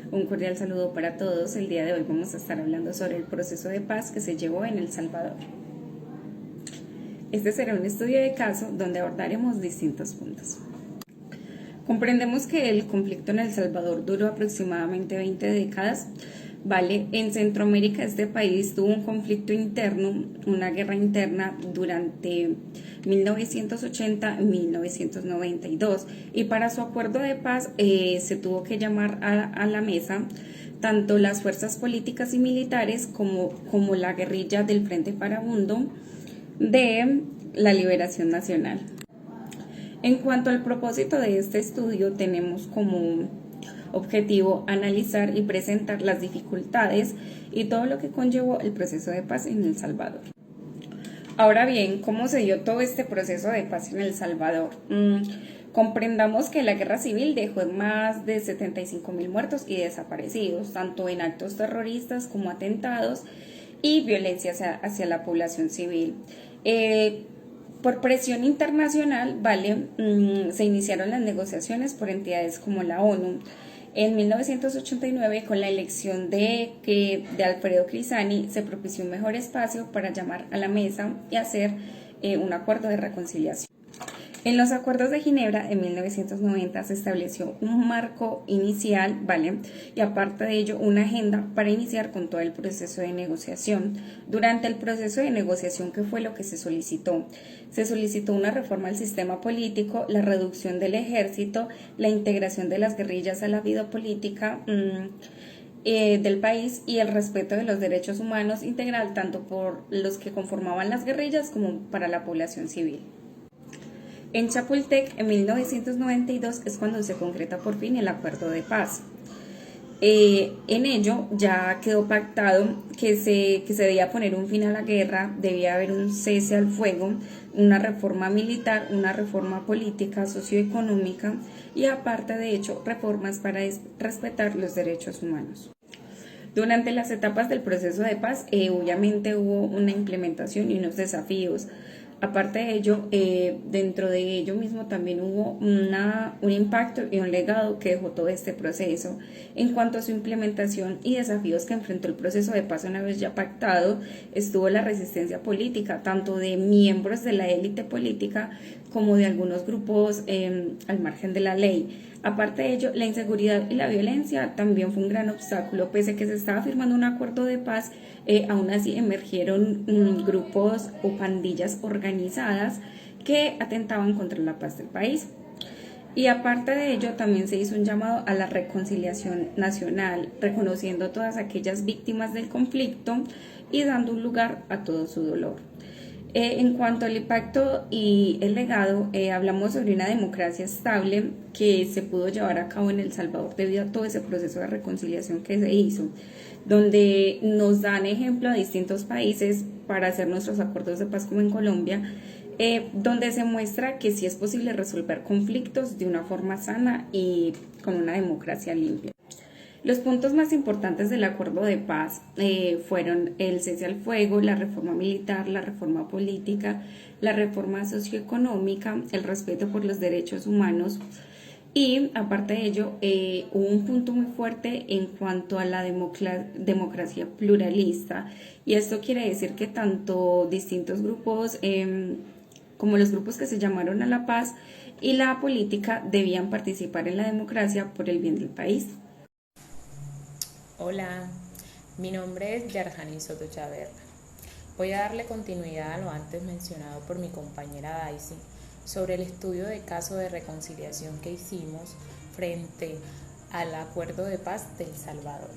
Un cordial saludo para todos. El día de hoy vamos a estar hablando sobre el proceso de paz que se llevó en El Salvador. Este será un estudio de caso donde abordaremos distintos puntos. Comprendemos que el conflicto en El Salvador duró aproximadamente 20 décadas. En Centroamérica este país tuvo un conflicto interno, una guerra interna durante 1980 y 1992 y para su acuerdo de paz se tuvo que llamar a la mesa tanto las fuerzas políticas y militares como la guerrilla del Frente Farabundo de la Liberación Nacional. En cuanto al propósito de este estudio, tenemos como objetivo analizar y presentar las dificultades y todo lo que conllevó el proceso de paz en El Salvador. Ahora bien, ¿cómo se dio todo este proceso de paz en El Salvador? Comprendamos que la guerra civil dejó más de 75.000 muertos y desaparecidos, tanto en actos terroristas como atentados y violencia hacia la población civil. Por presión internacional, se iniciaron las negociaciones por entidades como la ONU. En 1989, con la elección de Alfredo Crisani, se propició un mejor espacio para llamar a la mesa y hacer un acuerdo de reconciliación. En los acuerdos de Ginebra, en 1990, se estableció un marco inicial, y aparte de ello, una agenda para iniciar con todo el proceso de negociación. Durante el proceso de negociación, ¿qué fue lo que se solicitó? Se solicitó una reforma al sistema político, la reducción del ejército, la integración de las guerrillas a la vida política del país y el respeto de los derechos humanos integral, tanto por los que conformaban las guerrillas como para la población civil. En Chapultepec, en 1992, es cuando se concreta por fin el acuerdo de paz. En ello ya quedó pactado que se debía poner un fin a la guerra, debía haber un cese al fuego, una reforma militar, una reforma política, socioeconómica y aparte de hecho reformas para respetar los derechos humanos. Durante las etapas del proceso de paz, obviamente hubo una implementación y unos desafíos. Aparte de ello, dentro de ello mismo también hubo un impacto y un legado que dejó todo este proceso. En cuanto a su implementación y desafíos que enfrentó el proceso de paz una vez ya pactado, estuvo la resistencia política, tanto de miembros de la élite política como de algunos grupos al margen de la ley. Aparte de ello, la inseguridad y la violencia también fue un gran obstáculo. Pese a que se estaba firmando un acuerdo de paz, aún así emergieron grupos o pandillas organizadas que atentaban contra la paz del país. Y aparte de ello, también se hizo un llamado a la reconciliación nacional, reconociendo todas aquellas víctimas del conflicto y dando un lugar a todo su dolor. En cuanto al impacto y el legado, hablamos sobre una democracia estable que se pudo llevar a cabo en El Salvador debido a todo ese proceso de reconciliación que se hizo, donde nos dan ejemplo a distintos países para hacer nuestros acuerdos de paz como en Colombia, donde se muestra que sí es posible resolver conflictos de una forma sana y con una democracia limpia. Los puntos más importantes del acuerdo de paz fueron el cese al fuego, la reforma militar, la reforma política, la reforma socioeconómica, el respeto por los derechos humanos y aparte de ello hubo un punto muy fuerte en cuanto a la democracia pluralista y esto quiere decir que tanto distintos grupos como los grupos que se llamaron a la paz y la política debían participar en la democracia por el bien del país. Hola, mi nombre es Yarjani Soto Chaverra. Voy a darle continuidad a lo antes mencionado por mi compañera Daisy sobre el estudio de caso de reconciliación que hicimos frente al acuerdo de paz de El Salvador.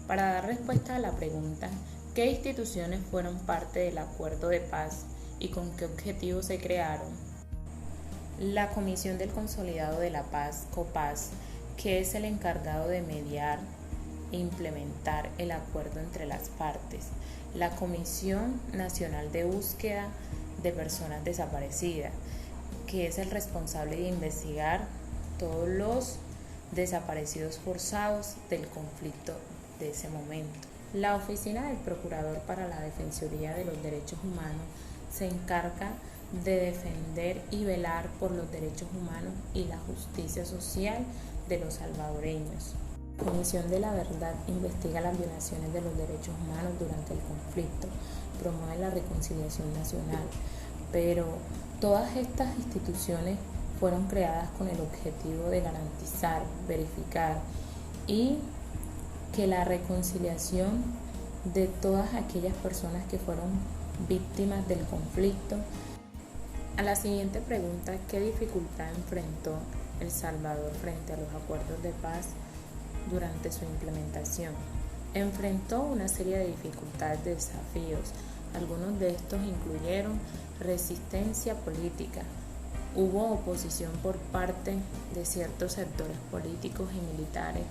Para dar respuesta a la pregunta, ¿qué instituciones fueron parte del acuerdo de paz y con qué objetivos se crearon? La Comisión del Consolidado de la Paz, COPAZ, que es el encargado de mediar e implementar el acuerdo entre las partes, la Comisión Nacional de Búsqueda de Personas Desaparecidas, que es el responsable de investigar todos los desaparecidos forzados del conflicto de ese momento. La Oficina del Procurador para la Defensoría de los Derechos Humanos se encarga de defender y velar por los derechos humanos y la justicia social de los salvadoreños. Comisión de la Verdad investiga las violaciones de los derechos humanos durante el conflicto, promueve la reconciliación nacional, pero todas estas instituciones fueron creadas con el objetivo de garantizar, verificar y que la reconciliación de todas aquellas personas que fueron víctimas del conflicto. A la siguiente pregunta, ¿qué dificultad enfrentó El Salvador frente a los acuerdos de paz durante su implementación? Enfrentó una serie de dificultades, de desafíos. Algunos de estos incluyeron resistencia política. Hubo oposición por parte de ciertos sectores políticos y militares,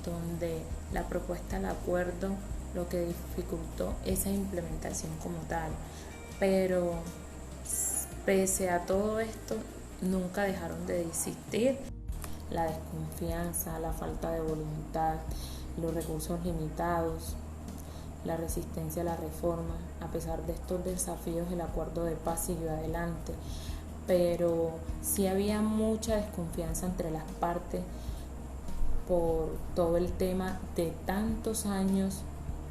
donde la propuesta del acuerdo lo que dificultó esa implementación como tal. Pero pese a todo esto, nunca dejaron de existir la desconfianza, la falta de voluntad, los recursos limitados, la resistencia a la reforma. A pesar de estos desafíos, el acuerdo de paz siguió adelante, pero sí había mucha desconfianza entre las partes por todo el tema de tantos años,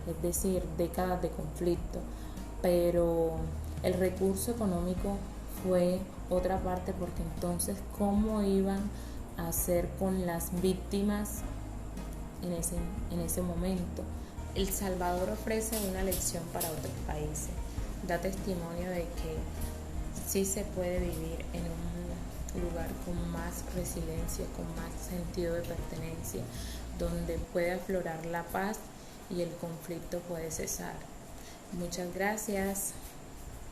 es decir, décadas de conflicto. Pero el recurso económico fue otra parte, porque entonces ¿cómo iban a hacer con las víctimas en ese momento? El Salvador ofrece una lección para otros países, da testimonio de que sí se puede vivir en un lugar con más resiliencia, con más sentido de pertenencia, donde puede aflorar la paz y el conflicto puede cesar. Muchas gracias.